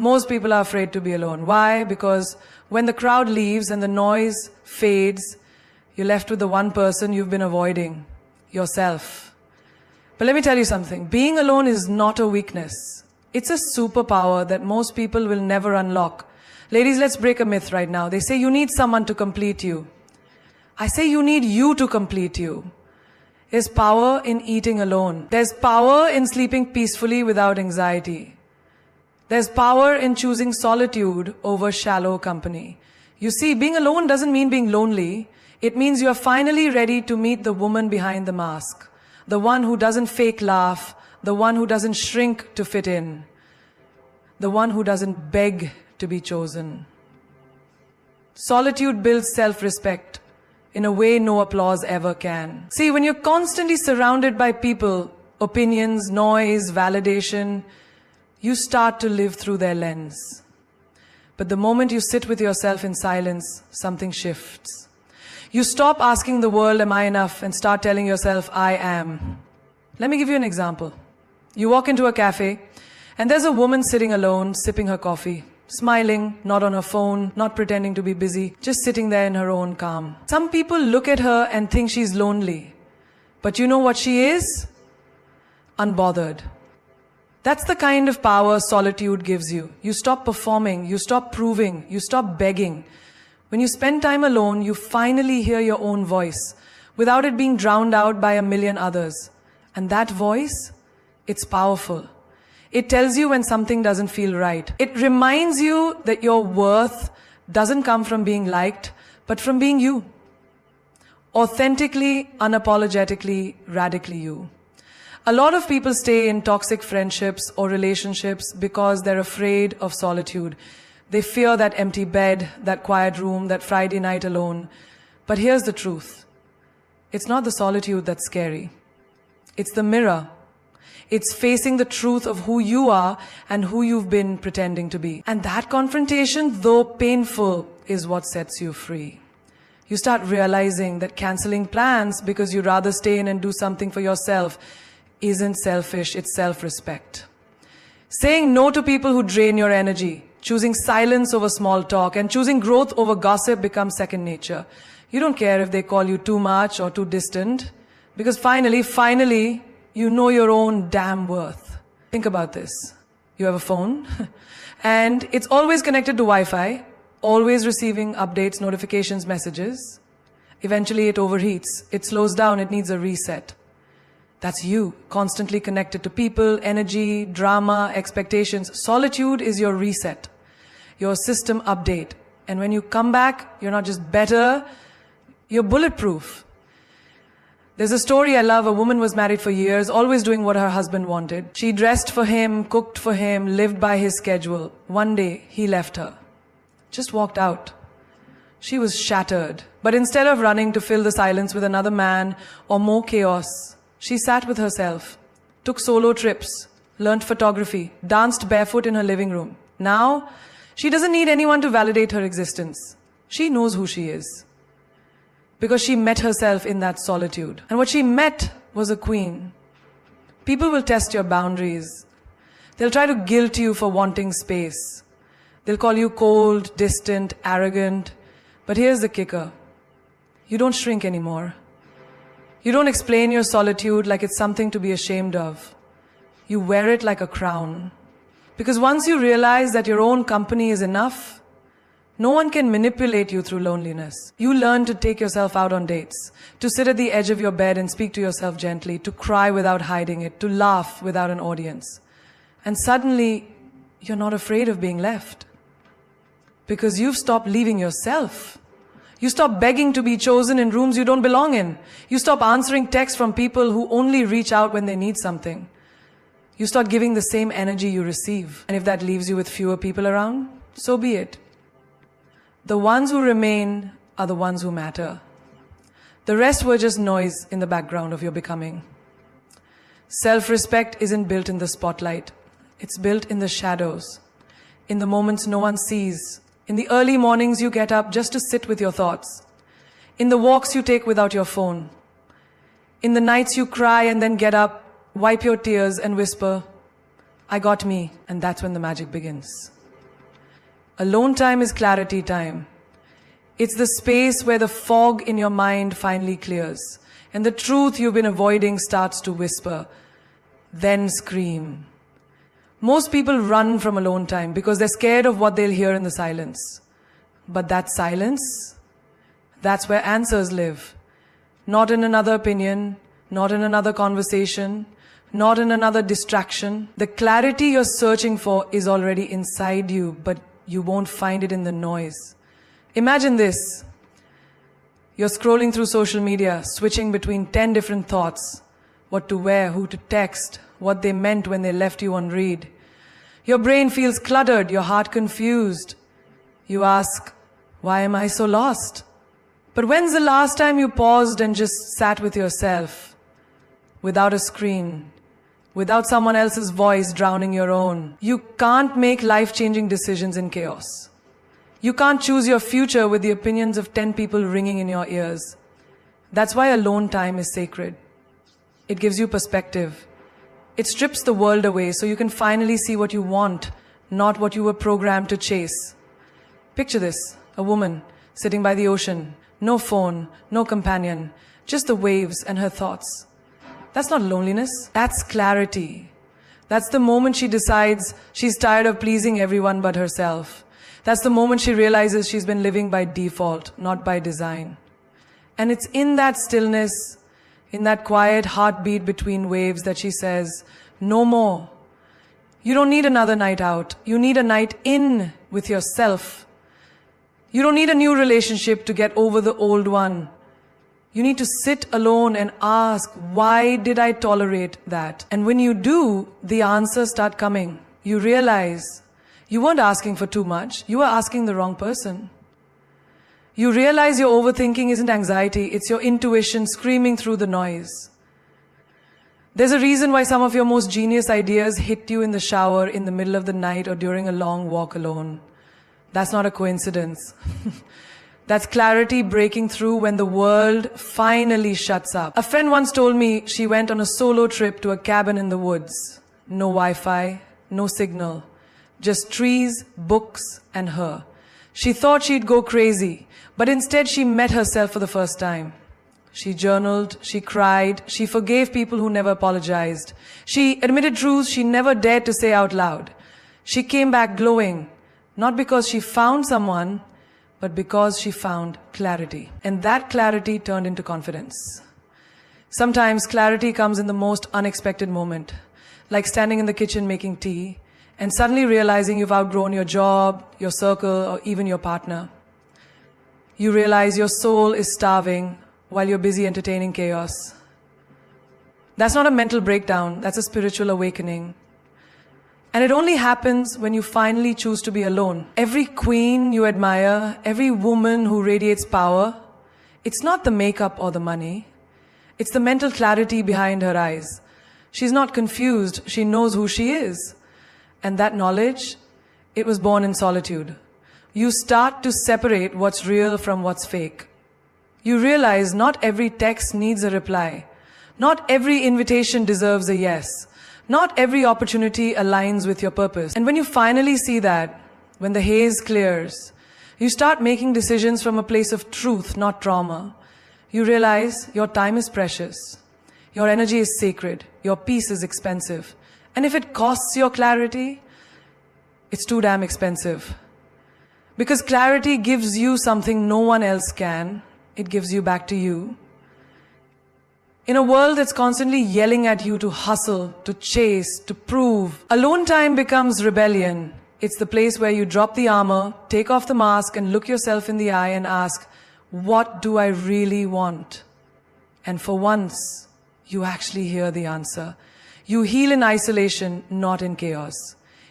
Most people are afraid to be alone. Why? Because when the crowd leaves and the noise fades, you're left with the one person you've been avoiding, yourself. But let me tell you something. Being alone is not a weakness. It's a superpower that most people will never unlock. Ladies, let's break a myth right now. They say you need someone to complete you. I say you need you to complete you. There's power in eating alone. There's power in sleeping peacefully without anxiety. There's power in choosing solitude over shallow company. You see, being alone doesn't mean being lonely. It means you're finally ready to meet the woman behind the mask. The one who doesn't fake laugh. The one who doesn't shrink to fit in. The one who doesn't beg to be chosen. Solitude builds self-respect in a way no applause ever can. See, when you're constantly surrounded by people, opinions, noise, validation, you start to live through their lens. But the moment you sit with yourself in silence, something shifts. You stop asking the world, am I enough? And start telling yourself, I am. Let me give you an example. You walk into a cafe, and there's a woman sitting alone, sipping her coffee, smiling, not on her phone, not pretending to be busy, just sitting there in her own calm. Some people look at her and think she's lonely. But you know what she is? Unbothered. That's the kind of power solitude gives you. You stop performing, you stop proving, you stop begging. When you spend time alone, you finally hear your own voice without it being drowned out by a million others. And that voice, it's powerful. It tells you when something doesn't feel right. It reminds you that your worth doesn't come from being liked, but from being you. Authentically, unapologetically, radically you. A lot of people stay in toxic friendships or relationships because they're afraid of solitude. They fear that empty bed, that quiet room, that Friday night alone. But here's the truth. It's not the solitude that's scary. It's the mirror. It's facing the truth of who you are and who you've been pretending to be. And that confrontation, though painful, is what sets you free. You start realizing that canceling plans because you'd rather stay in and do something for yourself isn't selfish, it's self-respect. Saying no to people who drain your energy, choosing silence over small talk, and choosing growth over gossip becomes second nature. You don't care if they call you too much or too distant, because finally, you know your own damn worth. Think about this. You have a phone, and it's always connected to Wi-Fi, always receiving updates, notifications, messages. Eventually it overheats, it slows down, it needs a reset. That's you, constantly connected to people, energy, drama, expectations. Solitude is your reset, your system update. And when you come back, you're not just better, you're bulletproof. There's a story I love. A woman was married for years, always doing what her husband wanted. She dressed for him, cooked for him, lived by his schedule. One day, he left her. Just walked out. She was shattered. But instead of running to fill the silence with another man or more chaos, she sat with herself, took solo trips, learned photography, danced barefoot in her living room. Now, she doesn't need anyone to validate her existence. She knows who she is. Because she met herself in that solitude. And what she met was a queen. People will test your boundaries. They'll try to guilt you for wanting space. They'll call you cold, distant, arrogant. But here's the kicker. You don't shrink anymore. You don't explain your solitude like it's something to be ashamed of. You wear it like a crown. Because once you realize that your own company is enough, no one can manipulate you through loneliness. You learn to take yourself out on dates, to sit at the edge of your bed and speak to yourself gently, to cry without hiding it, to laugh without an audience. And suddenly, you're not afraid of being left. Because you've stopped leaving yourself. You stop begging to be chosen in rooms you don't belong in. You stop answering texts from people who only reach out when they need something. You start giving the same energy you receive. And if that leaves you with fewer people around, so be it. The ones who remain are the ones who matter. The rest were just noise in the background of your becoming. Self-respect isn't built in the spotlight. It's built in the shadows, in the moments no one sees. In the early mornings you get up just to sit with your thoughts. In the walks you take without your phone. In the nights you cry and then get up, wipe your tears and whisper, I got me, and that's when the magic begins. Alone time is clarity time. It's the space where the fog in your mind finally clears and the truth you've been avoiding starts to whisper, then scream. Most people run from alone time because they're scared of what they'll hear in the silence. But that silence, that's where answers live. Not in another opinion, not in another conversation, not in another distraction. The clarity you're searching for is already inside you, but you won't find it in the noise. Imagine this. You're scrolling through social media, switching between 10 different thoughts. What to wear, who to text, what they meant when they left you on read. Your brain feels cluttered, your heart confused. You ask, why am I so lost? But when's the last time you paused and just sat with yourself? Without a screen, without someone else's voice drowning your own. You can't make life-changing decisions in chaos. You can't choose your future with the opinions of 10 people ringing in your ears. That's why alone time is sacred. It gives you perspective. It strips the world away so you can finally see what you want, not what you were programmed to chase. Picture this, a woman sitting by the ocean, no phone, no companion, just the waves and her thoughts. That's not loneliness, that's clarity. That's the moment she decides she's tired of pleasing everyone but herself. That's the moment she realizes she's been living by default, not by design. And it's in that stillness, in that quiet heartbeat between waves that she says, no more. You don't need another night out. You need a night in with yourself. You don't need a new relationship to get over the old one. You need to sit alone and ask, why did I tolerate that? And when you do, the answers start coming. You realize you weren't asking for too much. You were asking the wrong person. You realize your overthinking isn't anxiety. It's your intuition screaming through the noise. There's a reason why some of your most genius ideas hit you in the shower, in the middle of the night, or during a long walk alone. That's not a coincidence. That's clarity breaking through when the world finally shuts up. A friend once told me she went on a solo trip to a cabin in the woods. No Wi-Fi, no signal. Just trees, books, and her. She thought she'd go crazy, but instead she met herself for the first time. She journaled, she cried, she forgave people who never apologized. She admitted truths she never dared to say out loud. She came back glowing, not because she found someone, but because she found clarity. And that clarity turned into confidence. Sometimes clarity comes in the most unexpected moment, like standing in the kitchen making tea, and suddenly realizing you've outgrown your job, your circle, or even your partner. You realize your soul is starving while you're busy entertaining chaos. That's not a mental breakdown, that's a spiritual awakening. And it only happens when you finally choose to be alone. Every queen you admire, every woman who radiates power, it's not the makeup or the money. It's the mental clarity behind her eyes. She's not confused, she knows who she is. And that knowledge, it was born in solitude. You start to separate what's real from what's fake. You realize not every text needs a reply. Not every invitation deserves a yes. Not every opportunity aligns with your purpose. And when you finally see that, when the haze clears, you start making decisions from a place of truth, not trauma. You realize your time is precious. Your energy is sacred. Your peace is expensive. And if it costs your clarity, it's too damn expensive. Because clarity gives you something no one else can. It gives you back to you. In a world that's constantly yelling at you to hustle, to chase, to prove, alone time becomes rebellion. It's the place where you drop the armor, take off the mask, and look yourself in the eye and ask, what do I really want? And for once, you actually hear the answer. You heal in isolation, not in chaos.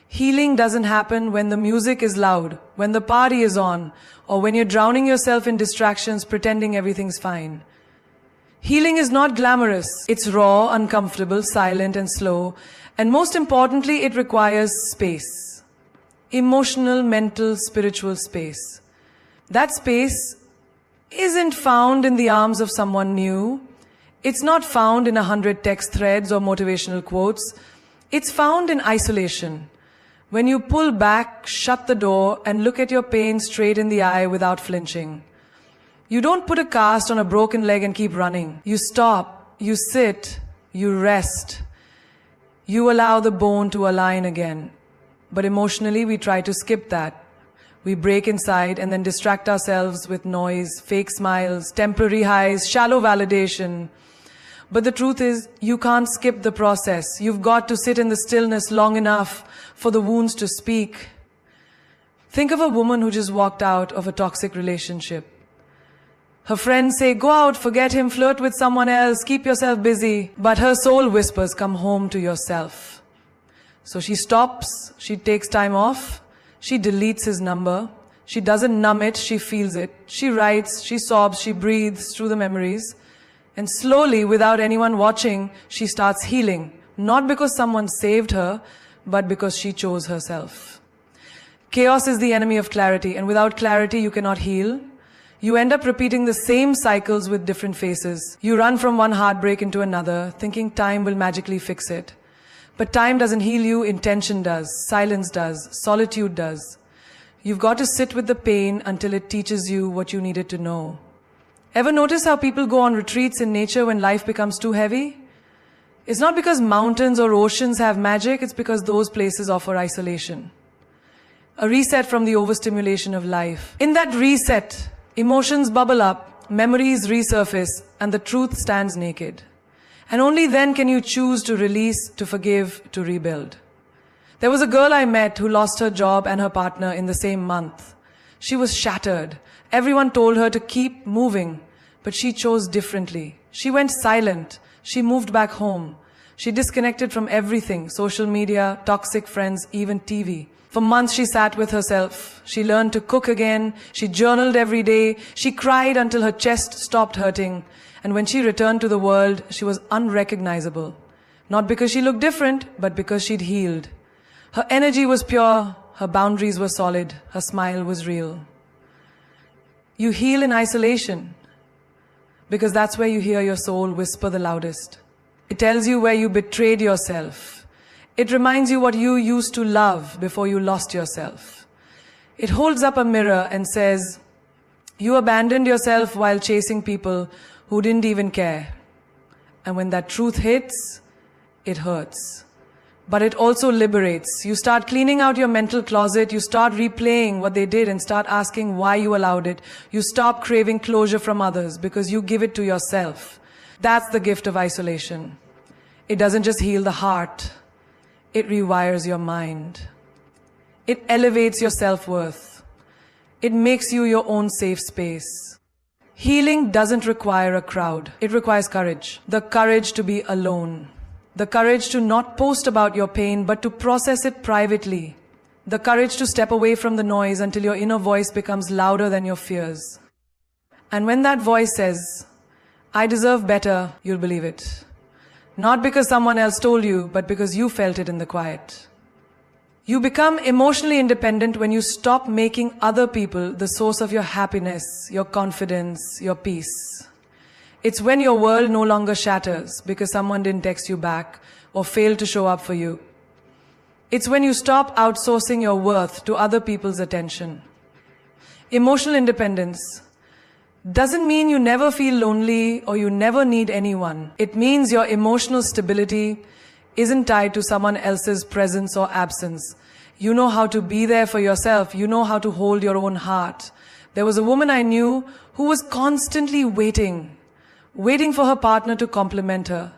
Healing doesn't happen when the music is loud, when the party is on, or when you're drowning yourself in distractions pretending everything's fine. Healing is not glamorous. It's raw, uncomfortable, silent, and slow. And most importantly, it requires space. Emotional, mental, spiritual space. That space isn't found in the arms of someone new. It's not found in 100 text threads or motivational quotes. It's found in isolation. When you pull back, shut the door, and look at your pain straight in the eye without flinching. You don't put a cast on a broken leg and keep running. You stop, you sit, you rest. You allow the bone to align again. But emotionally, we try to skip that. We break inside and then distract ourselves with noise, fake smiles, temporary highs, shallow validation. But the truth is, you can't skip the process. You've got to sit in the stillness long enough for the wounds to speak. Think of a woman who just walked out of a toxic relationship. Her friends say, go out, forget him, flirt with someone else, keep yourself busy. But her soul whispers, come home to yourself. So she stops, she takes time off, she deletes his number. She doesn't numb it, she feels it. She writes, she sobs, she breathes through the memories. And slowly, without anyone watching, she starts healing. Not because someone saved her, but because she chose herself. Chaos is the enemy of clarity, and without clarity, you cannot heal. You end up repeating the same cycles with different faces. You run from one heartbreak into another, thinking time will magically fix it. But time doesn't heal you, intention does, silence does, solitude does. You've got to sit with the pain until it teaches you what you needed to know. Ever notice how people go on retreats in nature when life becomes too heavy? It's not because mountains or oceans have magic, it's because those places offer isolation. A reset from the overstimulation of life. In that reset, emotions bubble up, memories resurface, and the truth stands naked. And only then can you choose to release, to forgive, to rebuild. There was a girl I met who lost her job and her partner in the same month. She was shattered. Everyone told her to keep moving, but she chose differently. She went silent. She moved back home. She disconnected from everything, social media, toxic friends, even TV. For months she sat with herself. She learned to cook again. She journaled every day. She cried until her chest stopped hurting. And when she returned to the world, she was unrecognizable. Not because she looked different, but because she'd healed. Her energy was pure. Her boundaries were solid. Her smile was real. You heal in isolation, because that's where you hear your soul whisper the loudest. It tells you where you betrayed yourself. It reminds you what you used to love before you lost yourself. It holds up a mirror and says, you abandoned yourself while chasing people who didn't even care. And when that truth hits, it hurts. But it also liberates. You start cleaning out your mental closet. You start replaying what they did and start asking why you allowed it. You stop craving closure from others because you give it to yourself. That's the gift of isolation. It doesn't just heal the heart. It rewires your mind. It elevates your self-worth. It makes you your own safe space. Healing doesn't require a crowd. It requires courage. The courage to be alone. The courage to not post about your pain, but to process it privately. The courage to step away from the noise until your inner voice becomes louder than your fears. And when that voice says, I deserve better, you'll believe it. Not because someone else told you, but because you felt it in the quiet. You become emotionally independent when you stop making other people the source of your happiness, your confidence, your peace. It's when your world no longer shatters because someone didn't text you back or failed to show up for you. It's when you stop outsourcing your worth to other people's attention. Emotional independence doesn't mean you never feel lonely or you never need anyone. It means your emotional stability isn't tied to someone else's presence or absence. You know how to be there for yourself. You know how to hold your own heart. There was a woman I knew who was constantly waiting for her partner to compliment her,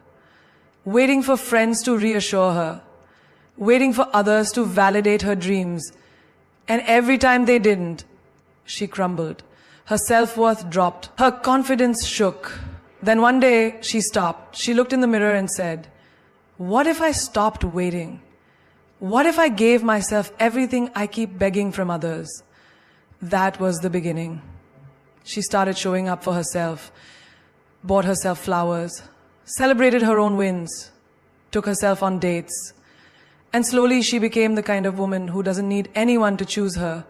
waiting for friends to reassure her, waiting for others to validate her dreams. And every time they didn't, she crumbled. Her self-worth dropped. Her confidence shook. Then one day, she stopped. She looked in the mirror and said, what if I stopped waiting? What if I gave myself everything I keep begging from others? That was the beginning. She started showing up for herself, bought herself flowers, celebrated her own wins, took herself on dates, and slowly she became the kind of woman who doesn't need anyone to choose her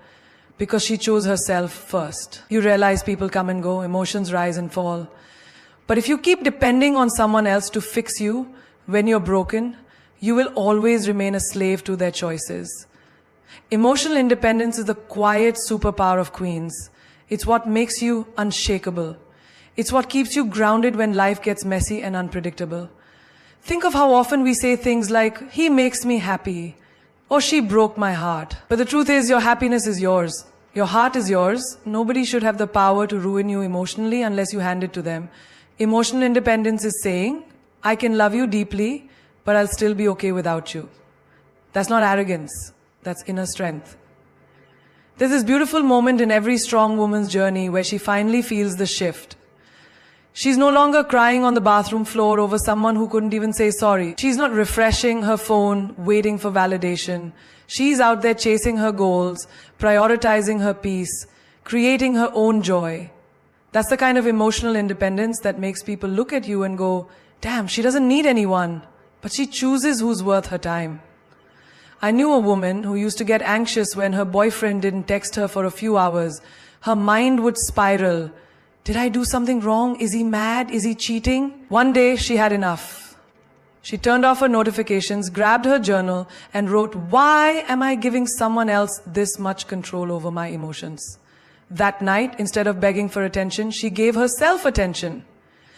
because she chose herself first. You realize people come and go, emotions rise and fall. But if you keep depending on someone else to fix you when you're broken, you will always remain a slave to their choices. Emotional independence is the quiet superpower of queens. It's what makes you unshakable. It's what keeps you grounded when life gets messy and unpredictable. Think of how often we say things like, he makes me happy, or she broke my heart. But the truth is, your happiness is yours. Your heart is yours. Nobody should have the power to ruin you emotionally unless you hand it to them. Emotional independence is saying, I can love you deeply, but I'll still be okay without you. That's not arrogance. That's inner strength. There's this beautiful moment in every strong woman's journey where she finally feels the shift. She's no longer crying on the bathroom floor over someone who couldn't even say sorry. She's not refreshing her phone, waiting for validation. She's out there chasing her goals, prioritizing her peace, creating her own joy. That's the kind of emotional independence that makes people look at you and go, damn, she doesn't need anyone, but she chooses who's worth her time. I knew a woman who used to get anxious when her boyfriend didn't text her for a few hours. Her mind would spiral. Did I do something wrong? Is he mad? Is he cheating? One day she had enough. She turned off her notifications, grabbed her journal, and wrote, why am I giving someone else this much control over my emotions? That night, instead of begging for attention, she gave herself attention.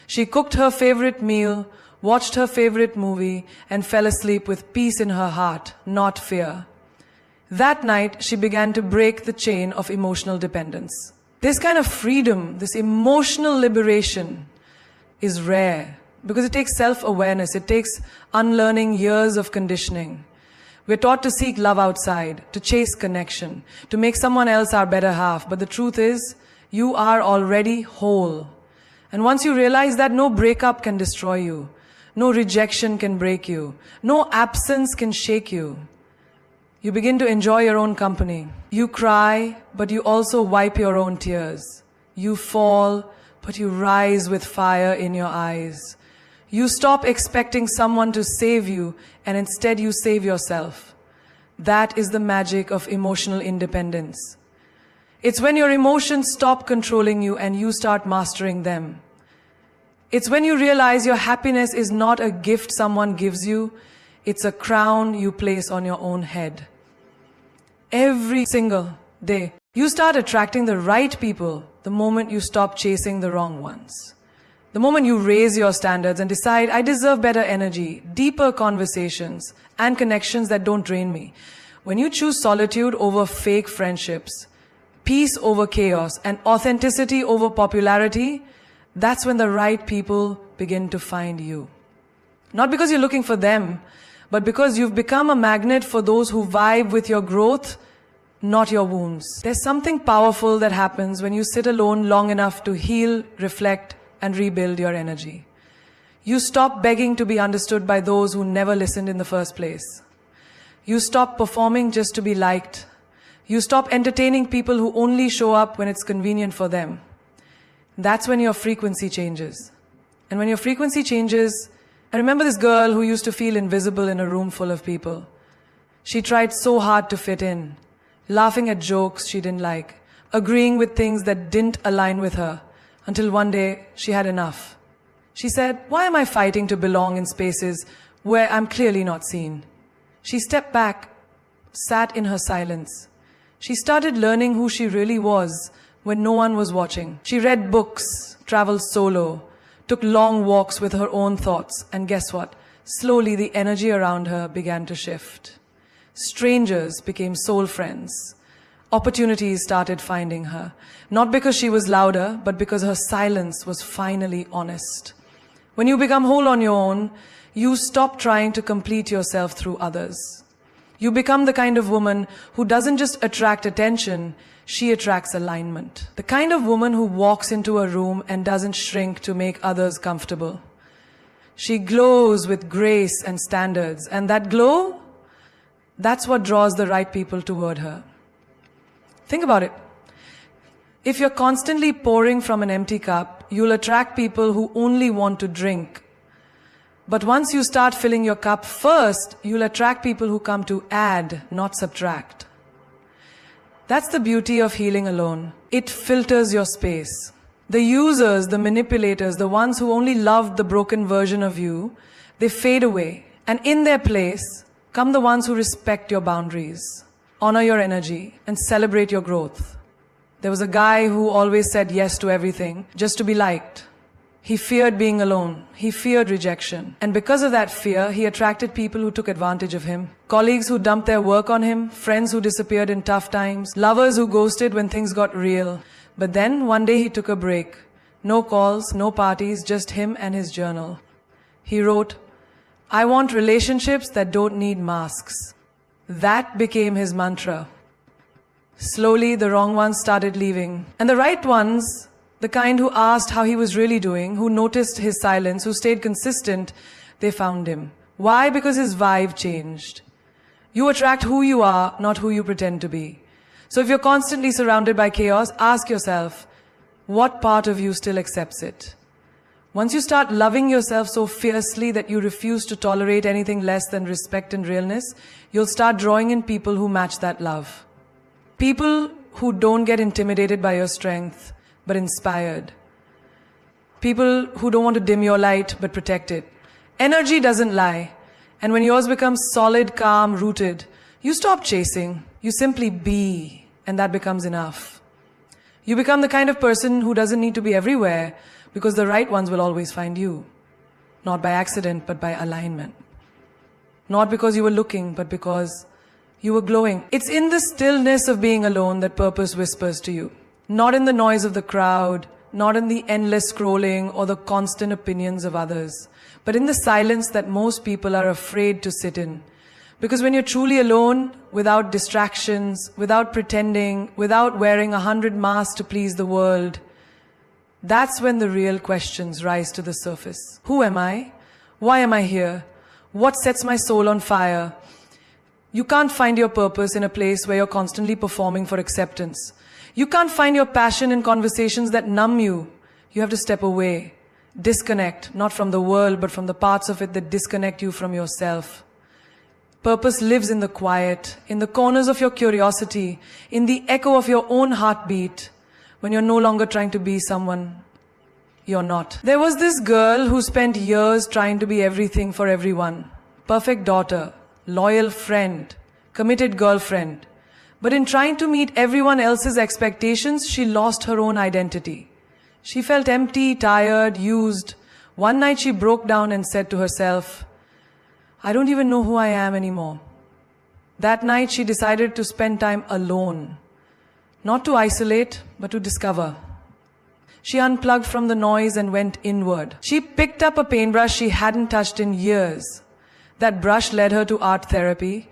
She cooked her favorite meal, watched her favorite movie, and fell asleep with peace in her heart, not fear. That night, she began to break the chain of emotional dependence. This kind of freedom, this emotional liberation is rare because it takes self-awareness. It takes unlearning years of conditioning. We're taught to seek love outside, to chase connection, to make someone else our better half. But the truth is, you are already whole. And once you realize that, no breakup can destroy you. No rejection can break you. No absence can shake you. You begin to enjoy your own company. You cry, but you also wipe your own tears. You fall, but you rise with fire in your eyes. You stop expecting someone to save you, and instead you save yourself. That is the magic of emotional independence. It's when your emotions stop controlling you and you start mastering them. It's when you realize your happiness is not a gift someone gives you, it's a crown you place on your own head. Every single day, you start attracting the right people the moment you stop chasing the wrong ones. The moment you raise your standards and decide, I deserve better energy, deeper conversations, and connections that don't drain me. When you choose solitude over fake friendships, peace over chaos, and authenticity over popularity, that's when the right people begin to find you. Not because you're looking for them, but because you've become a magnet for those who vibe with your growth, not your wounds. There's something powerful that happens when you sit alone long enough to heal, reflect, and rebuild your energy. You stop begging to be understood by those who never listened in the first place. You stop performing just to be liked. You stop entertaining people who only show up when it's convenient for them. That's when your frequency changes. And when your frequency changes, I remember this girl who used to feel invisible in a room full of people. She tried so hard to fit in, laughing at jokes she didn't like, agreeing with things that didn't align with her, until one day she had enough. She said, why am I fighting to belong in spaces where I'm clearly not seen? She stepped back, sat in her silence. She started learning who she really was when no one was watching. She read books, traveled solo, took long walks with her own thoughts, and guess what? Slowly the energy around her began to shift. Strangers became soul friends. Opportunities started finding her. Not because she was louder, but because her silence was finally honest. When you become whole on your own, you stop trying to complete yourself through others. You become the kind of woman who doesn't just attract attention, she attracts alignment. The kind of woman who walks into a room and doesn't shrink to make others comfortable. She glows with grace and standards, and that glow, that's what draws the right people toward her. Think about it. If you're constantly pouring from an empty cup, you'll attract people who only want to drink. But once you start filling your cup first, you'll attract people who come to add, not subtract. That's the beauty of healing alone. It filters your space. The users, the manipulators, the ones who only loved the broken version of you, they fade away. And in their place come the ones who respect your boundaries. honor your energy, and celebrate your growth. There was a guy who always said yes to everything, just to be liked. He feared being alone. He feared rejection. And because of that fear, he attracted people who took advantage of him. Colleagues who dumped their work on him, friends who disappeared in tough times, lovers who ghosted when things got real. But then, one day he took a break. No calls, no parties, just him and his journal. He wrote, "I want relationships that don't need masks." That became his mantra. Slowly, the wrong ones started leaving. And the right ones, the kind who asked how he was really doing, who noticed his silence, who stayed consistent, they found him. Why? Because his vibe changed. You attract who you are, not who you pretend to be. So if you're constantly surrounded by chaos, ask yourself, what part of you still accepts it? Once you start loving yourself so fiercely that you refuse to tolerate anything less than respect and realness, you'll start drawing in people who match that love. People who don't get intimidated by your strength, but inspired. People who don't want to dim your light, but protect it. Energy doesn't lie. And when yours becomes solid, calm, rooted, you stop chasing. You simply be, and that becomes enough. You become the kind of person who doesn't need to be everywhere, because the right ones will always find you. Not by accident, but by alignment. Not because you were looking, but because you were glowing. It's in the stillness of being alone that purpose whispers to you. Not in the noise of the crowd, not in the endless scrolling or the constant opinions of others, but in the silence that most people are afraid to sit in. Because when you're truly alone, without distractions, without pretending, without wearing 100 masks to please the world, that's when the real questions rise to the surface. Who am I? Why am I here? What sets my soul on fire? You can't find your purpose in a place where you're constantly performing for acceptance. You can't find your passion in conversations that numb you. You have to step away, disconnect, not from the world, but from the parts of it that disconnect you from yourself. Purpose lives in the quiet, in the corners of your curiosity, in the echo of your own heartbeat, when you're no longer trying to be someone you're not. There was this girl who spent years trying to be everything for everyone. Perfect daughter, loyal friend, committed girlfriend. But in trying to meet everyone else's expectations, she lost her own identity. She felt empty, tired, used. One night she broke down and said to herself, "I don't even know who I am anymore." That night she decided to spend time alone. Not to isolate, but to discover. She unplugged from the noise and went inward. She picked up a paintbrush she hadn't touched in years. That brush led her to art therapy.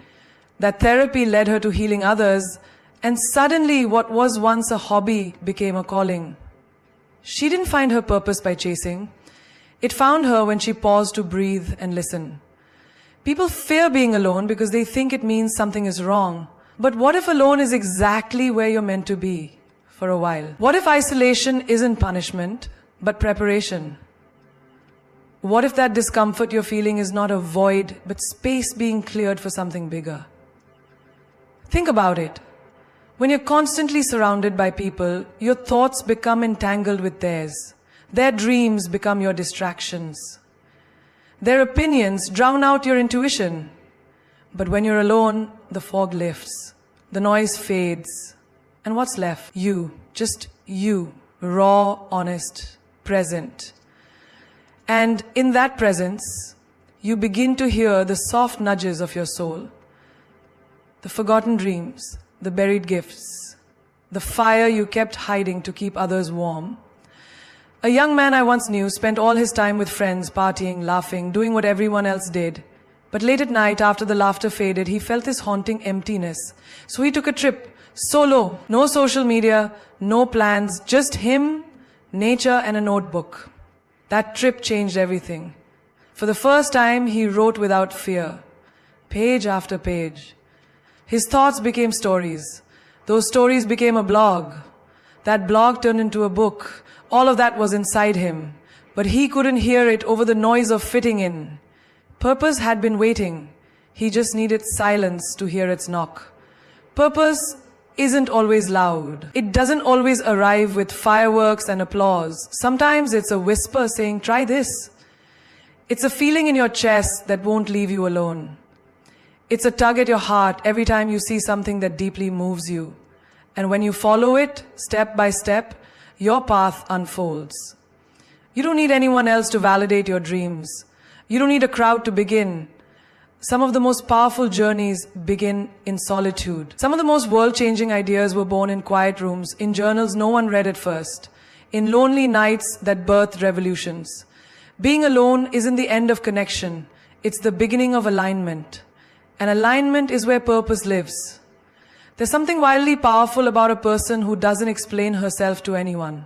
That therapy led her to healing others. And suddenly what was once a hobby became a calling. She didn't find her purpose by chasing. It found her when she paused to breathe and listen. People fear being alone because they think it means something is wrong. But what if alone is exactly where you're meant to be for a while? What if isolation isn't punishment, but preparation? What if that discomfort you're feeling is not a void, but space being cleared for something bigger? Think about it. When you're constantly surrounded by people, your thoughts become entangled with theirs. Their dreams become your distractions. Their opinions drown out your intuition. But when you're alone, the fog lifts. The noise fades. And what's left? You. Just you. Raw, honest, present. And in that presence, you begin to hear the soft nudges of your soul. The forgotten dreams, the buried gifts, the fire you kept hiding to keep others warm. A young man I once knew spent all his time with friends, partying, laughing, doing what everyone else did. But late at night, after the laughter faded, he felt this haunting emptiness. So he took a trip, solo, no social media, no plans, just him, nature, and a notebook. That trip changed everything. For the first time, he wrote without fear, page after page. His thoughts became stories. Those stories became a blog. That blog turned into a book. All of that was inside him. But he couldn't hear it over the noise of fitting in. Purpose had been waiting. He just needed silence to hear its knock. Purpose isn't always loud. It doesn't always arrive with fireworks and applause. Sometimes it's a whisper saying, "Try this." It's a feeling in your chest that won't leave you alone. It's a tug at your heart every time you see something that deeply moves you. And when you follow it, step by step, your path unfolds. You don't need anyone else to validate your dreams. You don't need a crowd to begin. Some of the most powerful journeys begin in solitude. Some of the most world-changing ideas were born in quiet rooms, in journals no one read at first, in lonely nights that birthed revolutions. Being alone isn't the end of connection. It's the beginning of alignment. And alignment is where purpose lives. There's something wildly powerful about a person who doesn't explain herself to anyone,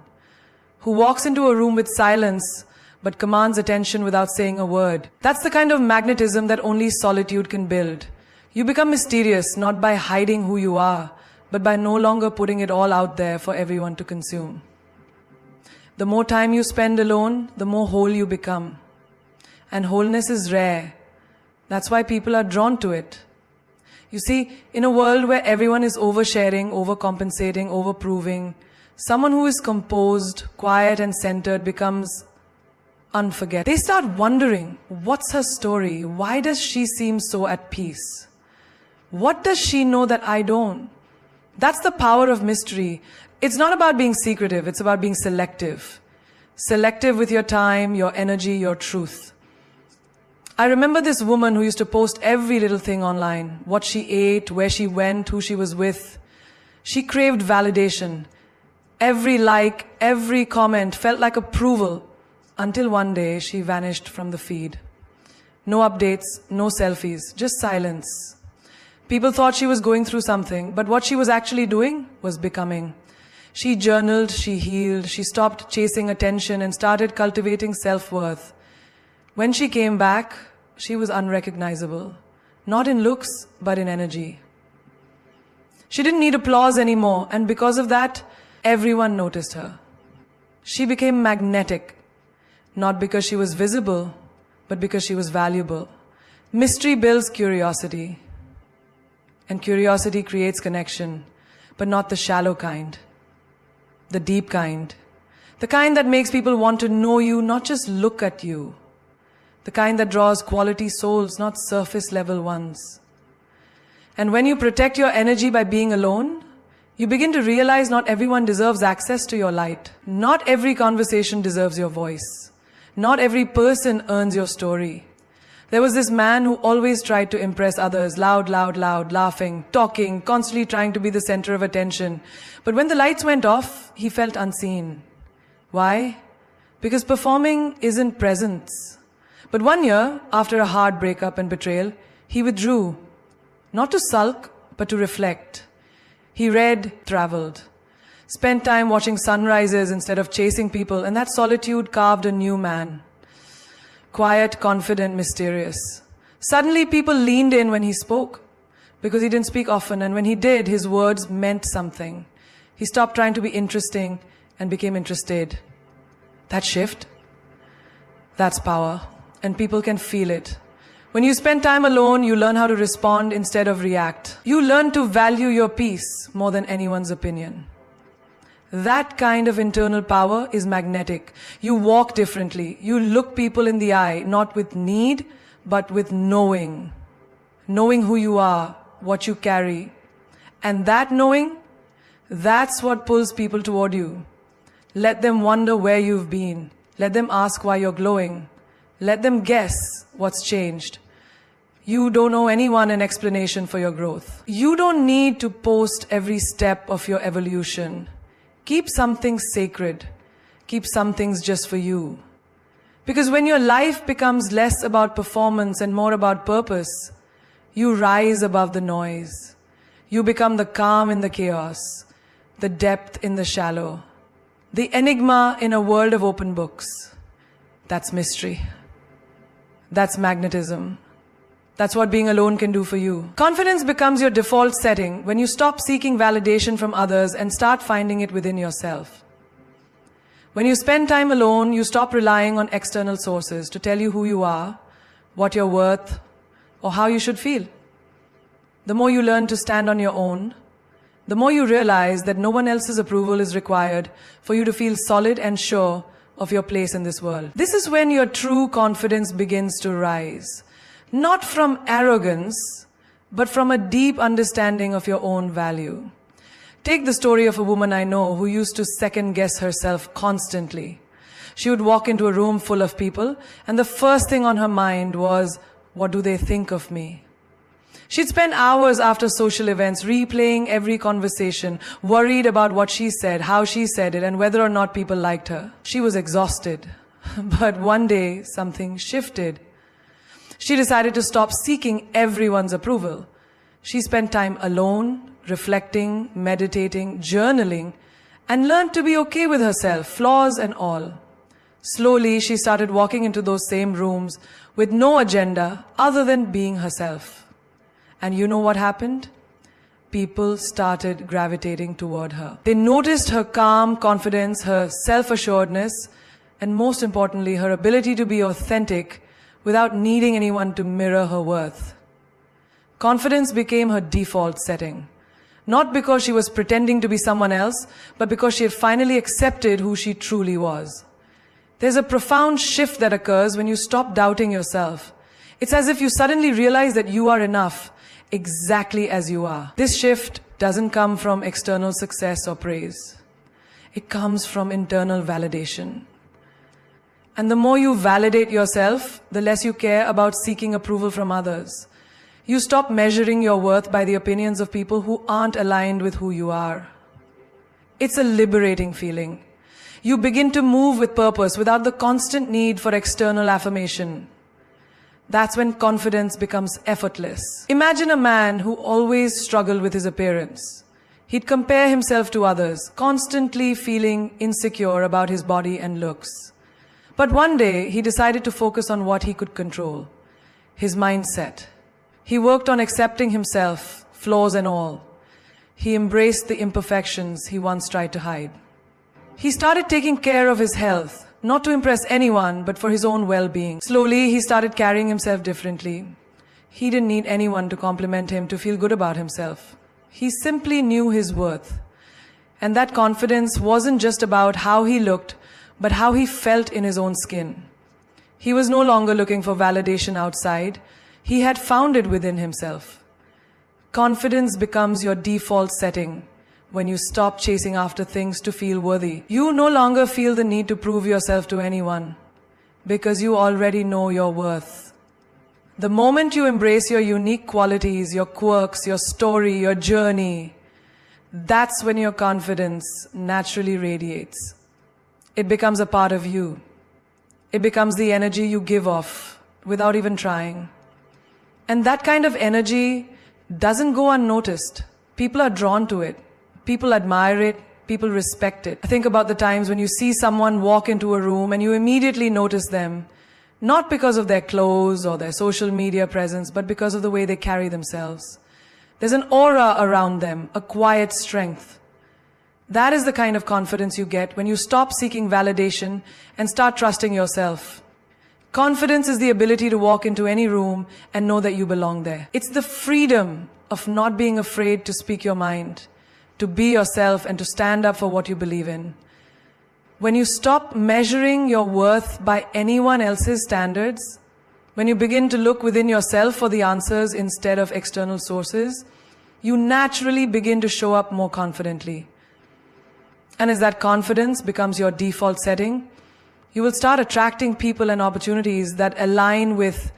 who walks into a room with silence but commands attention without saying a word. That's the kind of magnetism that only solitude can build. You become mysterious not by hiding who you are, but by no longer putting it all out there for everyone to consume. The more time you spend alone, the more whole you become. And wholeness is rare. That's why people are drawn to it. You see, in a world where everyone is oversharing, overcompensating, overproving, someone who is composed, quiet and centered becomes unforgettable. They start wondering, what's her story? Why does she seem so at peace? What does she know that I don't? That's the power of mystery. It's not about being secretive, it's about being selective. Selective with your time, your energy, your truth. I remember this woman who used to post every little thing online. What she ate, where she went, who she was with. She craved validation. Every like, every comment felt like approval. Until one day she vanished from the feed. No updates, no selfies, just silence. People thought she was going through something, but what she was actually doing was becoming. She journaled, she healed, she stopped chasing attention and started cultivating self-worth. When she came back, she was unrecognizable. Not in looks, but in energy. She didn't need applause anymore, and because of that, everyone noticed her. She became magnetic, not because she was visible, but because she was valuable. Mystery builds curiosity, and curiosity creates connection, but not the shallow kind, the deep kind, the kind that makes people want to know you, not just look at you. The kind that draws quality souls, not surface-level ones. And when you protect your energy by being alone, you begin to realize not everyone deserves access to your light. Not every conversation deserves your voice. Not every person earns your story. There was this man who always tried to impress others, loud, laughing, talking, constantly trying to be the center of attention. But when the lights went off, he felt unseen. Why? Because performing isn't presence. But one year, after a hard breakup and betrayal, he withdrew, not to sulk, but to reflect. He read, traveled, spent time watching sunrises instead of chasing people, and that solitude carved a new man. Quiet, confident, mysterious. Suddenly people leaned in when he spoke, because he didn't speak often, and when he did, his words meant something. He stopped trying to be interesting and became interested. That shift, that's power. And people can feel it. When you spend time alone, you learn how to respond instead of react. You learn to value your peace more than anyone's opinion. That kind of internal power is magnetic. You walk differently. You look people in the eye, not with need, but with knowing. Knowing who you are, what you carry. And that knowing, that's what pulls people toward you. Let them wonder where you've been. Let them ask why you're glowing. Let them guess what's changed. You don't owe anyone an explanation for your growth. You don't need to post every step of your evolution. Keep some things sacred. Keep some things just for you. Because when your life becomes less about performance and more about purpose, you rise above the noise. You become the calm in the chaos, the depth in the shallow, the enigma in a world of open books. That's mystery. That's magnetism. That's what being alone can do for you. Confidence becomes your default setting when you stop seeking validation from others and start finding it within yourself. When you spend time alone, you stop relying on external sources to tell you who you are, what you're worth, or how you should feel. The more you learn to stand on your own, the more you realize that no one else's approval is required for you to feel solid and sure of your place in this world. This is when your true confidence begins to rise. Not from arrogance, but from a deep understanding of your own value. Take the story of a woman I know who used to second-guess herself constantly. She would walk into a room full of people, and the first thing on her mind was, what do they think of me? She'd spend hours after social events replaying every conversation, worried about what she said, how she said it, and whether or not people liked her. She was exhausted. But one day, something shifted. She decided to stop seeking everyone's approval. She spent time alone, reflecting, meditating, journaling, and learned to be okay with herself, flaws and all. Slowly, she started walking into those same rooms with no agenda other than being herself. And you know what happened? People started gravitating toward her. They noticed her calm confidence, her self-assuredness, and most importantly, her ability to be authentic without needing anyone to mirror her worth. Confidence became her default setting. Not because she was pretending to be someone else, but because she had finally accepted who she truly was. There's a profound shift that occurs when you stop doubting yourself. It's as if you suddenly realize that you are enough, exactly as you are. This shift doesn't come from external success or praise. It comes from internal validation. And the more you validate yourself, the less you care about seeking approval from others. You stop measuring your worth by the opinions of people who aren't aligned with who you are. It's a liberating feeling. You begin to move with purpose without the constant need for external affirmation. That's when confidence becomes effortless. Imagine a man who always struggled with his appearance. He'd compare himself to others, constantly feeling insecure about his body and looks. But one day, he decided to focus on what he could control, his mindset. He worked on accepting himself, flaws and all. He embraced the imperfections he once tried to hide. He started taking care of his health, not to impress anyone, but for his own well-being. Slowly, he started carrying himself differently. He didn't need anyone to compliment him to feel good about himself. He simply knew his worth. And that confidence wasn't just about how he looked, but how he felt in his own skin. He was no longer looking for validation outside. He had found it within himself. Confidence becomes your default setting when you stop chasing after things to feel worthy. You no longer feel the need to prove yourself to anyone because you already know your worth. The moment you embrace your unique qualities, your quirks, your story, your journey, that's when your confidence naturally radiates. It becomes a part of you. It becomes the energy you give off without even trying. And that kind of energy doesn't go unnoticed. People are drawn to it. People admire it. People respect it. Think about the times when you see someone walk into a room and you immediately notice them, not because of their clothes or their social media presence, but because of the way they carry themselves. There's an aura around them, a quiet strength. That is the kind of confidence you get when you stop seeking validation and start trusting yourself. Confidence is the ability to walk into any room and know that you belong there. It's the freedom of not being afraid to speak your mind, to be yourself and to stand up for what you believe in. When you stop measuring your worth by anyone else's standards, when you begin to look within yourself for the answers instead of external sources, you naturally begin to show up more confidently. And as that confidence becomes your default setting, you will start attracting people and opportunities that align with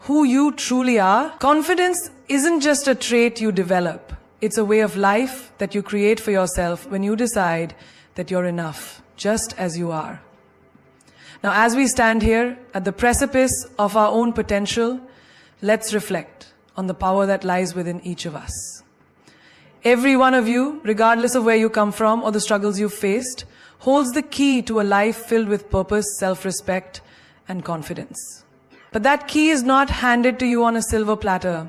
who you truly are. Confidence isn't just a trait you develop. It's a way of life that you create for yourself when you decide that you're enough, just as you are. Now, as we stand here at the precipice of our own potential, let's reflect on the power that lies within each of us. Every one of you, regardless of where you come from or the struggles you've faced, holds the key to a life filled with purpose, self-respect, and confidence. But that key is not handed to you on a silver platter.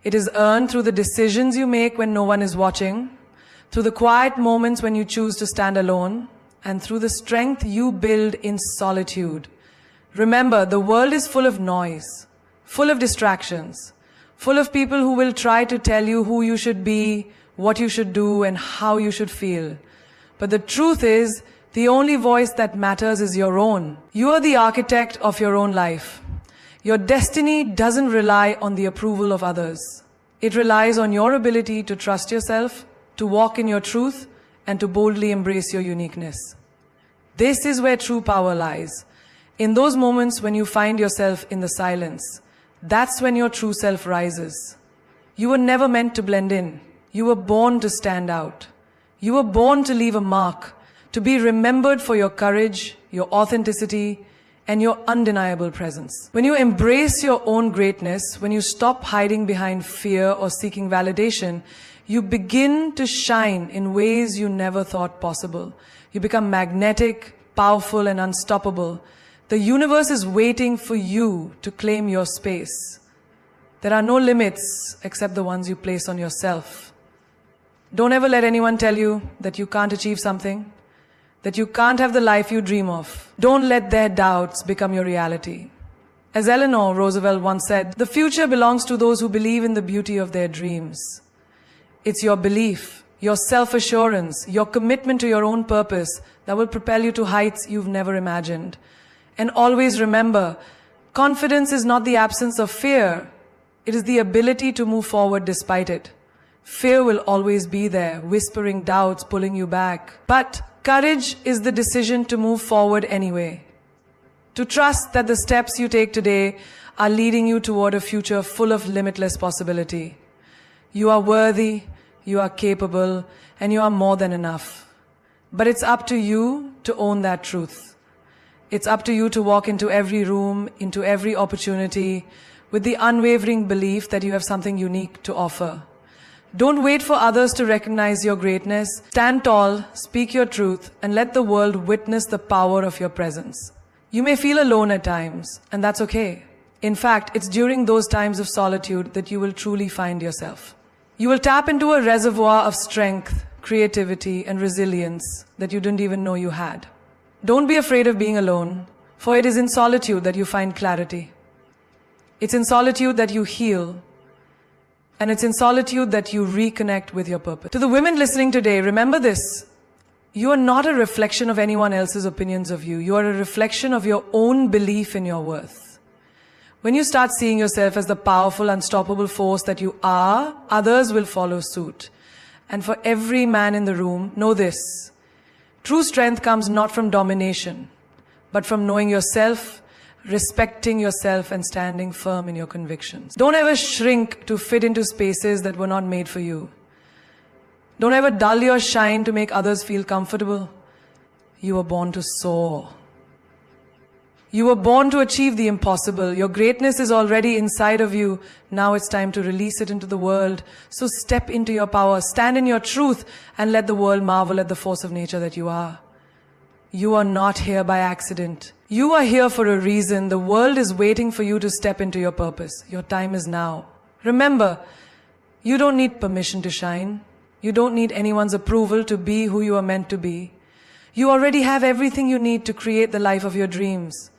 It is earned through the decisions you make when no one is watching, through the quiet moments when you choose to stand alone, and through the strength you build in solitude. Remember, the world is full of noise, full of distractions, full of people who will try to tell you who you should be, what you should do, and how you should feel. But the truth is, the only voice that matters is your own. You are the architect of your own life. Your destiny doesn't rely on the approval of others. It relies on your ability to trust yourself, to walk in your truth, and to boldly embrace your uniqueness. This is where true power lies. In those moments when you find yourself in the silence, that's when your true self rises. You were never meant to blend in. You were born to stand out. You were born to leave a mark, to be remembered for your courage, your authenticity, and your undeniable presence. When you embrace your own greatness, when you stop hiding behind fear or seeking validation, you begin to shine in ways you never thought possible. You become magnetic, powerful, and unstoppable. The universe is waiting for you to claim your space. There are no limits except the ones you place on yourself. Don't ever let anyone tell you that you can't achieve something, that you can't have the life you dream of. Don't let their doubts become your reality. As Eleanor Roosevelt once said, the future belongs to those who believe in the beauty of their dreams. It's your belief, your self-assurance, your commitment to your own purpose that will propel you to heights you've never imagined. And always remember, confidence is not the absence of fear. It is the ability to move forward despite it. Fear will always be there, whispering doubts, pulling you back. But courage is the decision to move forward anyway. To trust that the steps you take today are leading you toward a future full of limitless possibility. You are worthy, you are capable, and you are more than enough. But it's up to you to own that truth. It's up to you to walk into every room, into every opportunity, with the unwavering belief that you have something unique to offer. Don't wait for others to recognize your greatness. Stand tall, speak your truth, and let the world witness the power of your presence. You may feel alone at times, and that's okay. In fact, it's during those times of solitude that you will truly find yourself. You will tap into a reservoir of strength, creativity, and resilience that you didn't even know you had. Don't be afraid of being alone, for it is in solitude that you find clarity. It's in solitude that you heal. And it's in solitude that you reconnect with your purpose. To the women listening today, remember this. You are not a reflection of anyone else's opinions of you. You are a reflection of your own belief in your worth. When you start seeing yourself as the powerful, unstoppable force that you are, others will follow suit. And for every man in the room, know this. True strength comes not from domination, but from knowing yourself, respecting yourself, and standing firm in your convictions. Don't ever shrink to fit into spaces that were not made for you. Don't ever dull your shine to make others feel comfortable. You were born to soar. You were born to achieve the impossible. Your greatness is already inside of you. Now it's time to release it into the world. So step into your power, stand in your truth, and let the world marvel at the force of nature that you are. You are not here by accident. You are here for a reason. The world is waiting for you to step into your purpose. Your time is now. Remember, you don't need permission to shine. You don't need anyone's approval to be who you are meant to be. You already have everything you need to create the life of your dreams.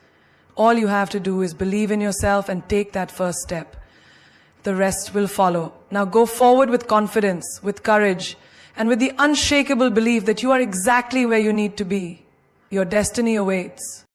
All you have to do is believe in yourself and take that first step. The rest will follow. Now go forward with confidence, with courage, and with the unshakable belief that you are exactly where you need to be. Your destiny awaits.